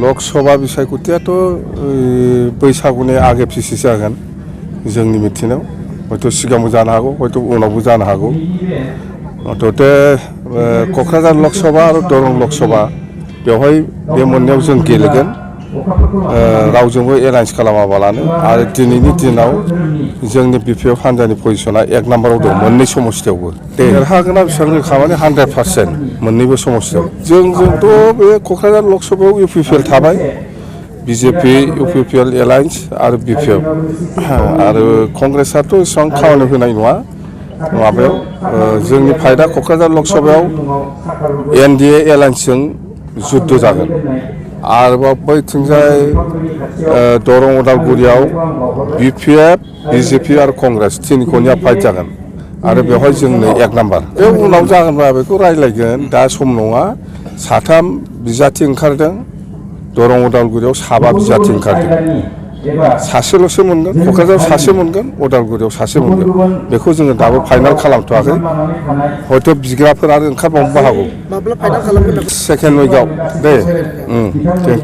लकसभा बिसायख'थियाथ' बैसागुनि आगे फिसि जागोन जोंनि मिथिनायाव हयथ' सिगांबो जानो हागौ हयथ' उनावबो जानो हागौ मथथे क'क्राझार लकसभा आरो दरं लकसभा बेवहाय बे मोननैयाव जों गेलेगोन रावजोंबो एलायन्स खालामाबालानो आरो दिनैनि दिनाव जोंनि बिपिएफ हान्जानि पजिसना 1 नाम्बाराव दं मोननै समस्थियावबो देरहागोना बेसेबां रोखा माने 100% मोननैबो समस्थियाव जोंथ' बे क'क्राझार लकसभायाव इउपिपिएल थाबाय बिजेपि इउपिपिएल एलायन्स आरो बिपिएफ आरो कंग्रेसआथ' एसेबां खामानि होनाय नङा माबायाव जोंनि फाइदा क'क्राझार लकसभायाव एनडिए एलायन्सजों जुद्ध जागोन आरोबाव बैथिंजाय दरं उदालगुरियाव बिपिएफ बिजेपि आरो कंग्रेस तिनिख'निया फाइट जागोन आरो बेवहाय जोंनो 1 नाम्बार बे उनाव जागोनबा बेखौ रायज्लायगोन दा सम नङा 3 बिजाथि ओंखारदों दरं उदालगुरियाव 7 बिजाथि ओंखारदों सासेल'सो मोनगोन क'क्राझाराव सासे मोनगोन उदालगुरियाव सासे मोनगोन बेखौ जोङो दाबो फाइनाल खालामथ'वाखै हयथ' बिग्राफोर आरो ओंखारबावनोबो हागौ सेकेन्ड उइकआव दे